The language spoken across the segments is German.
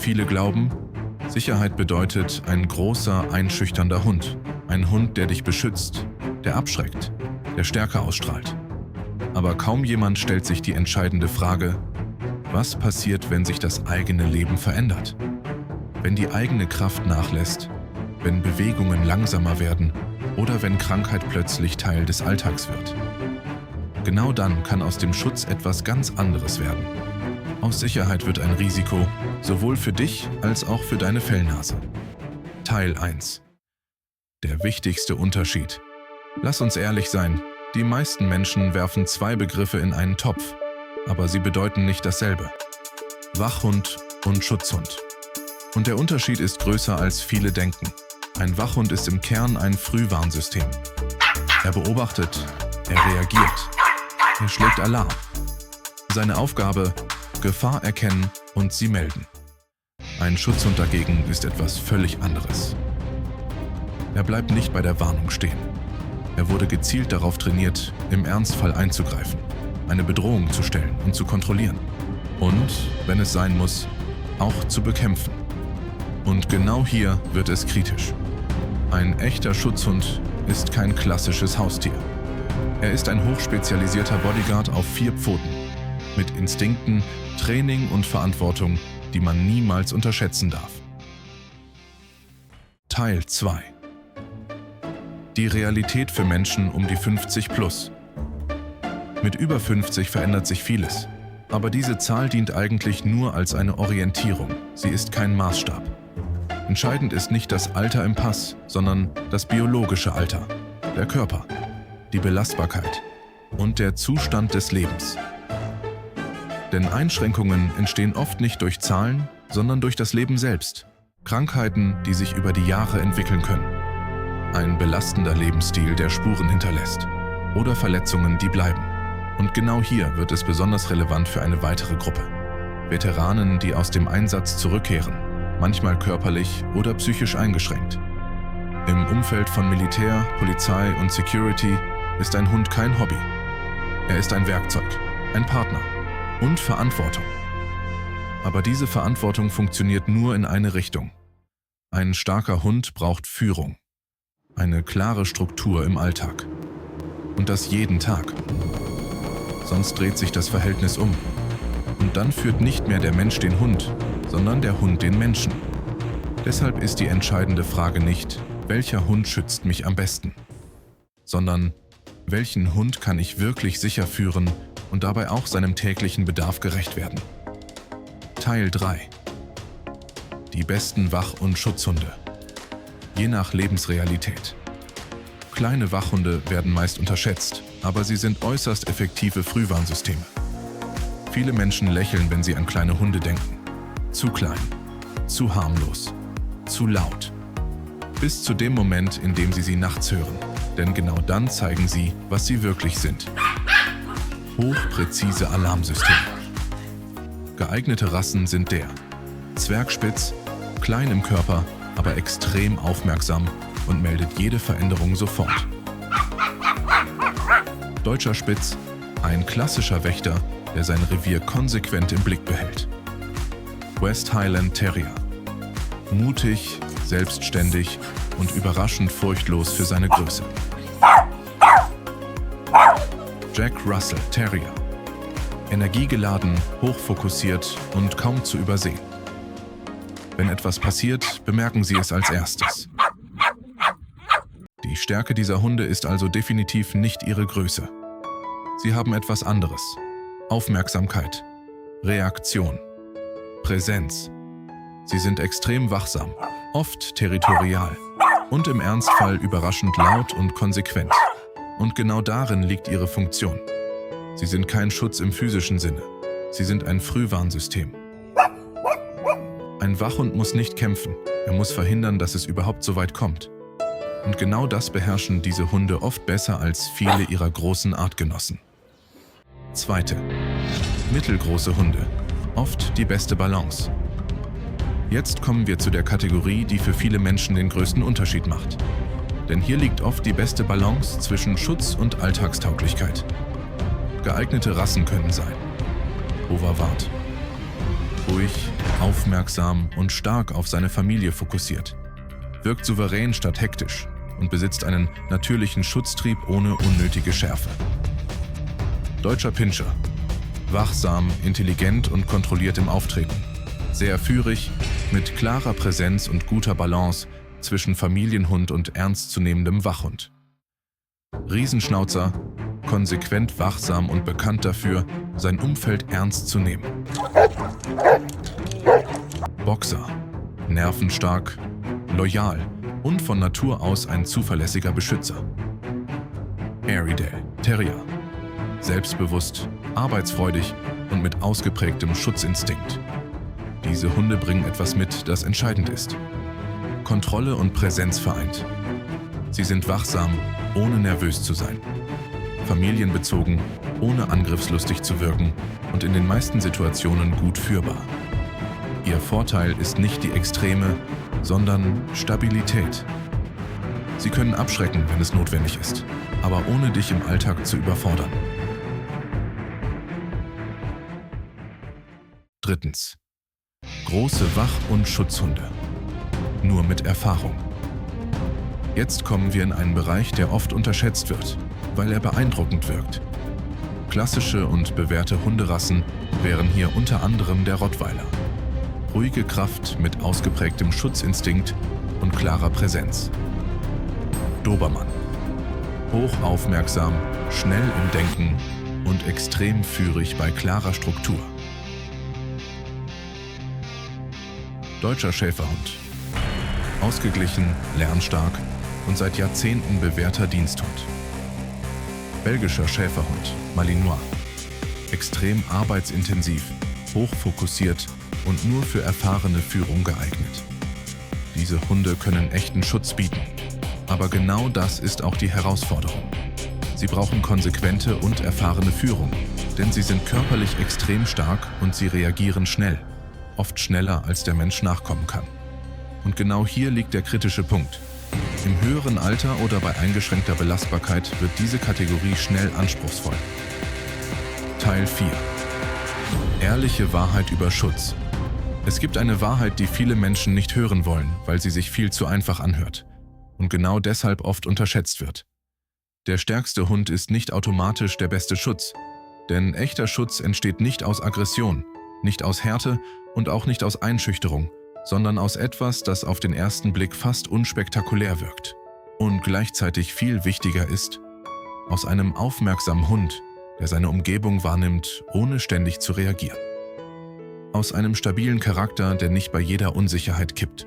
Viele glauben, Sicherheit bedeutet ein großer, einschüchternder Hund. Ein Hund, der dich beschützt, der abschreckt, der Stärke ausstrahlt. Aber kaum jemand stellt sich die entscheidende Frage: Was passiert, wenn sich das eigene Leben verändert? Wenn die eigene Kraft nachlässt, wenn Bewegungen langsamer werden oder wenn Krankheit plötzlich Teil des Alltags wird. Genau dann kann aus dem Schutz etwas ganz anderes werden. Aus Sicherheit wird ein Risiko, sowohl für dich als auch für deine Fellnase. Teil 1. Der wichtigste Unterschied. Lass uns ehrlich sein, die meisten Menschen werfen zwei Begriffe in einen Topf, aber sie bedeuten nicht dasselbe. Wachhund und Schutzhund. Und der Unterschied ist größer, als viele denken. Ein Wachhund ist im Kern ein Frühwarnsystem. Er beobachtet, er reagiert, er schlägt Alarm. Seine Aufgabe: Gefahr erkennen und sie melden. Ein Schutzhund dagegen ist etwas völlig anderes. Er bleibt nicht bei der Warnung stehen. Er wurde gezielt darauf trainiert, im Ernstfall einzugreifen, eine Bedrohung zu stellen und zu kontrollieren. Und, wenn es sein muss, auch zu bekämpfen. Und genau hier wird es kritisch. Ein echter Schutzhund ist kein klassisches Haustier. Er ist ein hochspezialisierter Bodyguard auf 4 Pfoten, mit Instinkten, Training und Verantwortung, die man niemals unterschätzen darf. Teil 2. Die Realität für Menschen um die 50 plus. Mit über 50 verändert sich vieles, aber diese Zahl dient eigentlich nur als eine Orientierung. Sie ist kein Maßstab. Entscheidend ist nicht das Alter im Pass, sondern das biologische Alter, der Körper, die Belastbarkeit und der Zustand des Lebens. Denn Einschränkungen entstehen oft nicht durch Zahlen, sondern durch das Leben selbst. Krankheiten, die sich über die Jahre entwickeln können. Ein belastender Lebensstil, der Spuren hinterlässt. Oder Verletzungen, die bleiben. Und genau hier wird es besonders relevant für eine weitere Gruppe. Veteranen, die aus dem Einsatz zurückkehren, manchmal körperlich oder psychisch eingeschränkt. Im Umfeld von Militär, Polizei und Security ist ein Hund kein Hobby. Er ist ein Werkzeug, ein Partner und Verantwortung. Aber diese Verantwortung funktioniert nur in eine Richtung. Ein starker Hund braucht Führung, eine klare Struktur im Alltag. Und das jeden Tag. Sonst dreht sich das Verhältnis um. Und dann führt nicht mehr der Mensch den Hund, sondern der Hund den Menschen. Deshalb ist die entscheidende Frage nicht, welcher Hund schützt mich am besten, sondern welchen Hund kann ich wirklich sicher führen und dabei auch seinem täglichen Bedarf gerecht werden. Teil 3. Die besten Wach- und Schutzhunde. Je nach Lebensrealität. Kleine Wachhunde werden meist unterschätzt, aber sie sind äußerst effektive Frühwarnsysteme. Viele Menschen lächeln, wenn sie an kleine Hunde denken. Zu klein, zu harmlos, zu laut. Bis zu dem Moment, in dem sie nachts hören. Denn genau dann zeigen sie, was sie wirklich sind. Hochpräzise Alarmsysteme. Geeignete Rassen sind der Zwergspitz, klein im Körper, aber extrem aufmerksam und meldet jede Veränderung sofort. Deutscher Spitz, ein klassischer Wächter, der sein Revier konsequent im Blick behält. West Highland Terrier. Mutig, selbstständig und überraschend furchtlos für seine Größe. Jack Russell Terrier. Energiegeladen, hochfokussiert und kaum zu übersehen. Wenn etwas passiert, bemerken sie es als erstes. Die Stärke dieser Hunde ist also definitiv nicht ihre Größe. Sie haben etwas anderes. Aufmerksamkeit, Reaktion, Präsenz. Sie sind extrem wachsam, oft territorial und im Ernstfall überraschend laut und konsequent. Und genau darin liegt ihre Funktion. Sie sind kein Schutz im physischen Sinne. Sie sind ein Frühwarnsystem. Ein Wachhund muss nicht kämpfen. Er muss verhindern, dass es überhaupt so weit kommt. Und genau das beherrschen diese Hunde oft besser als viele ihrer großen Artgenossen. Zweite. Mittelgroße Hunde. Oft die beste Balance. Jetzt kommen wir zu der Kategorie, die für viele Menschen den größten Unterschied macht. Denn hier liegt oft die beste Balance zwischen Schutz und Alltagstauglichkeit. Geeignete Rassen können sein: Hover Wart, ruhig, aufmerksam und stark auf seine Familie fokussiert, wirkt souverän statt hektisch und besitzt einen natürlichen Schutztrieb ohne unnötige Schärfe. Deutscher Pinscher. Wachsam, intelligent und kontrolliert im Auftreten. Sehr führig, mit klarer Präsenz und guter Balance zwischen Familienhund und ernstzunehmendem Wachhund. Riesenschnauzer, konsequent wachsam und bekannt dafür, sein Umfeld ernst zu nehmen. Boxer. Nervenstark, loyal und von Natur aus ein zuverlässiger Beschützer. Airedale Terrier. Selbstbewusst, arbeitsfreudig und mit ausgeprägtem Schutzinstinkt. Diese Hunde bringen etwas mit, das entscheidend ist. Kontrolle und Präsenz vereint. Sie sind wachsam, ohne nervös zu sein. Familienbezogen, ohne angriffslustig zu wirken und in den meisten Situationen gut führbar. Ihr Vorteil ist nicht die Extreme, sondern Stabilität. Sie können abschrecken, wenn es notwendig ist, aber ohne dich im Alltag zu überfordern. Drittens. Große Wach- und Schutzhunde. Nur mit Erfahrung. Jetzt kommen wir in einen Bereich, der oft unterschätzt wird, weil er beeindruckend wirkt. Klassische und bewährte Hunderassen wären hier unter anderem der Rottweiler. Ruhige Kraft mit ausgeprägtem Schutzinstinkt und klarer Präsenz. Dobermann. Hochaufmerksam, schnell im Denken und extrem führig bei klarer Struktur. Deutscher Schäferhund. Ausgeglichen, lernstark und seit Jahrzehnten bewährter Diensthund. Belgischer Schäferhund, Malinois. Extrem arbeitsintensiv, hochfokussiert und nur für erfahrene Führung geeignet. Diese Hunde können echten Schutz bieten. Aber genau das ist auch die Herausforderung. Sie brauchen konsequente und erfahrene Führung, denn sie sind körperlich extrem stark und sie reagieren schnell, oft schneller als der Mensch nachkommen kann. Und genau hier liegt der kritische Punkt. Im höheren Alter oder bei eingeschränkter Belastbarkeit wird diese Kategorie schnell anspruchsvoll. Teil 4. Ehrliche Wahrheit über Schutz. Es gibt eine Wahrheit, die viele Menschen nicht hören wollen, weil sie sich viel zu einfach anhört und genau deshalb oft unterschätzt wird. Der stärkste Hund ist nicht automatisch der beste Schutz, denn echter Schutz entsteht nicht aus Aggression, nicht aus Härte und auch nicht aus Einschüchterung, sondern aus etwas, das auf den ersten Blick fast unspektakulär wirkt und gleichzeitig viel wichtiger ist, aus einem aufmerksamen Hund, der seine Umgebung wahrnimmt, ohne ständig zu reagieren. Aus einem stabilen Charakter, der nicht bei jeder Unsicherheit kippt.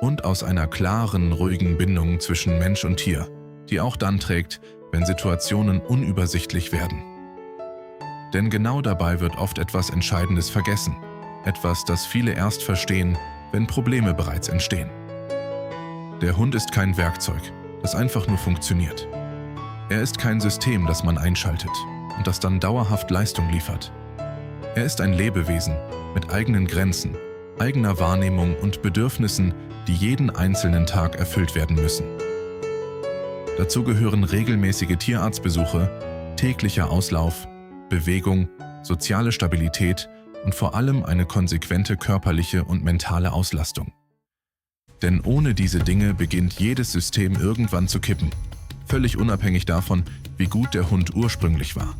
Und aus einer klaren, ruhigen Bindung zwischen Mensch und Tier, die auch dann trägt, wenn Situationen unübersichtlich werden. Denn genau dabei wird oft etwas Entscheidendes vergessen, etwas, das viele erst verstehen, wenn Probleme bereits entstehen. Der Hund ist kein Werkzeug, das einfach nur funktioniert. Er ist kein System, das man einschaltet und das dann dauerhaft Leistung liefert. Er ist ein Lebewesen mit eigenen Grenzen, eigener Wahrnehmung und Bedürfnissen, die jeden einzelnen Tag erfüllt werden müssen. Dazu gehören regelmäßige Tierarztbesuche, täglicher Auslauf, Bewegung, soziale Stabilität und vor allem eine konsequente körperliche und mentale Auslastung. Denn ohne diese Dinge beginnt jedes System irgendwann zu kippen, völlig unabhängig davon, wie gut der Hund ursprünglich war.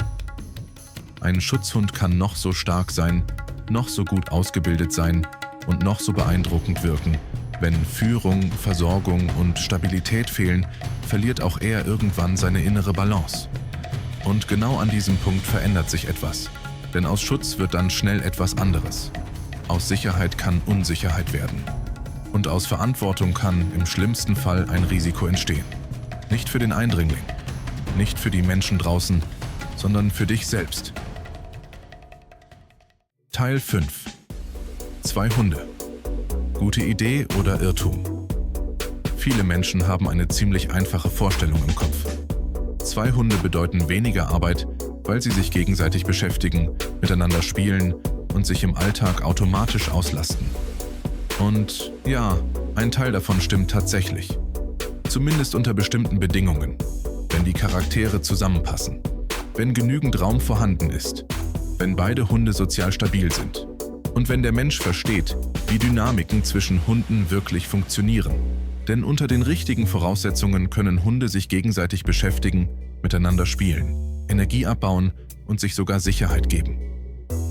Ein Schutzhund kann noch so stark sein, noch so gut ausgebildet sein und noch so beeindruckend wirken. Wenn Führung, Versorgung und Stabilität fehlen, verliert auch er irgendwann seine innere Balance. Und genau an diesem Punkt verändert sich etwas. Denn aus Schutz wird dann schnell etwas anderes. Aus Sicherheit kann Unsicherheit werden. Und aus Verantwortung kann im schlimmsten Fall ein Risiko entstehen. Nicht für den Eindringling, nicht für die Menschen draußen, sondern für dich selbst. Teil 5. 2 Hunde. Gute Idee oder Irrtum? Viele Menschen haben eine ziemlich einfache Vorstellung im Kopf. 2 Hunde bedeuten weniger Arbeit, weil sie sich gegenseitig beschäftigen, miteinander spielen und sich im Alltag automatisch auslasten. Und ja, ein Teil davon stimmt tatsächlich. Zumindest unter bestimmten Bedingungen, wenn die Charaktere zusammenpassen, wenn genügend Raum vorhanden ist, wenn beide Hunde sozial stabil sind. Und wenn der Mensch versteht, wie Dynamiken zwischen Hunden wirklich funktionieren. Denn unter den richtigen Voraussetzungen können Hunde sich gegenseitig beschäftigen, miteinander spielen, Energie abbauen und sich sogar Sicherheit geben.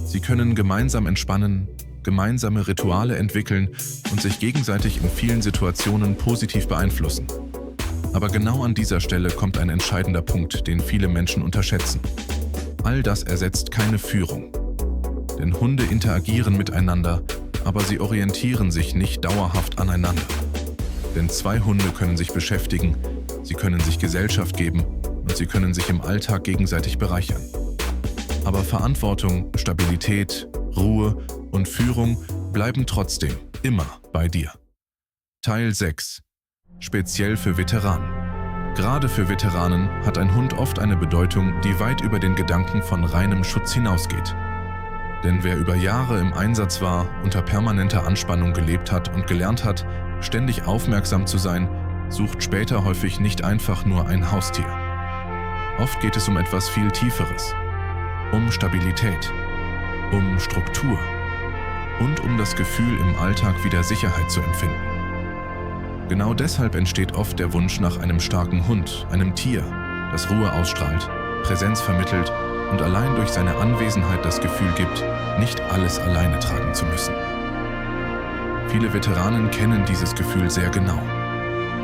Sie können gemeinsam entspannen, gemeinsame Rituale entwickeln und sich gegenseitig in vielen Situationen positiv beeinflussen. Aber genau an dieser Stelle kommt ein entscheidender Punkt, den viele Menschen unterschätzen. All das ersetzt keine Führung. Denn Hunde interagieren miteinander, aber sie orientieren sich nicht dauerhaft aneinander. Denn zwei Hunde können sich beschäftigen, sie können sich Gesellschaft geben und sie können sich im Alltag gegenseitig bereichern. Aber Verantwortung, Stabilität, Ruhe und Führung bleiben trotzdem immer bei dir. Teil 6. Speziell für Veteranen. Gerade für Veteranen hat ein Hund oft eine Bedeutung, die weit über den Gedanken von reinem Schutz hinausgeht. Denn wer über Jahre im Einsatz war, unter permanenter Anspannung gelebt hat und gelernt hat, ständig aufmerksam zu sein, sucht später häufig nicht einfach nur ein Haustier. Oft geht es um etwas viel Tieferes. Um Stabilität, um Struktur und um das Gefühl, im Alltag wieder Sicherheit zu empfinden. Genau deshalb entsteht oft der Wunsch nach einem starken Hund, einem Tier, das Ruhe ausstrahlt, Präsenz vermittelt und allein durch seine Anwesenheit das Gefühl gibt, nicht alles alleine tragen zu müssen. Viele Veteranen kennen dieses Gefühl sehr genau.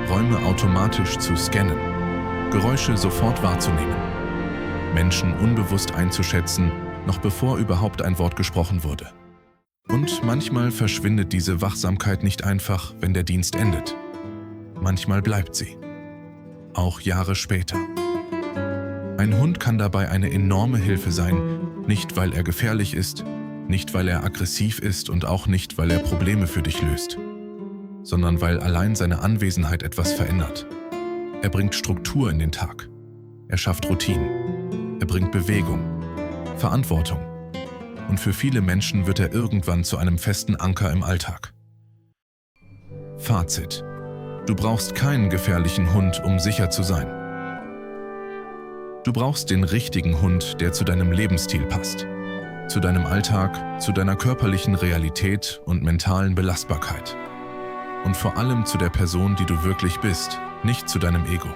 Räume automatisch zu scannen, Geräusche sofort wahrzunehmen, Menschen unbewusst einzuschätzen, noch bevor überhaupt ein Wort gesprochen wurde. Und manchmal verschwindet diese Wachsamkeit nicht einfach, wenn der Dienst endet. Manchmal bleibt sie. Auch Jahre später. Ein Hund kann dabei eine enorme Hilfe sein, nicht weil er gefährlich ist, nicht weil er aggressiv ist und auch nicht, weil er Probleme für dich löst, sondern weil allein seine Anwesenheit etwas verändert. Er bringt Struktur in den Tag. Er schafft Routinen. Er bringt Bewegung, Verantwortung. Und für viele Menschen wird er irgendwann zu einem festen Anker im Alltag. Fazit: Du brauchst keinen gefährlichen Hund, um sicher zu sein. Du brauchst den richtigen Hund, der zu deinem Lebensstil passt. Zu deinem Alltag, zu deiner körperlichen Realität und mentalen Belastbarkeit. Und vor allem zu der Person, die du wirklich bist, nicht zu deinem Ego.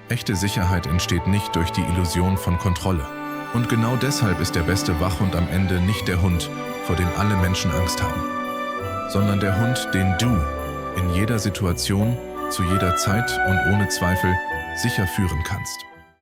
Echte Sicherheit entsteht nicht durch die Illusion von Kontrolle. Und genau deshalb ist der beste Wachhund am Ende nicht der Hund, vor dem alle Menschen Angst haben, sondern der Hund, den du in jeder Situation, zu jeder Zeit und ohne Zweifel sicher führen kannst.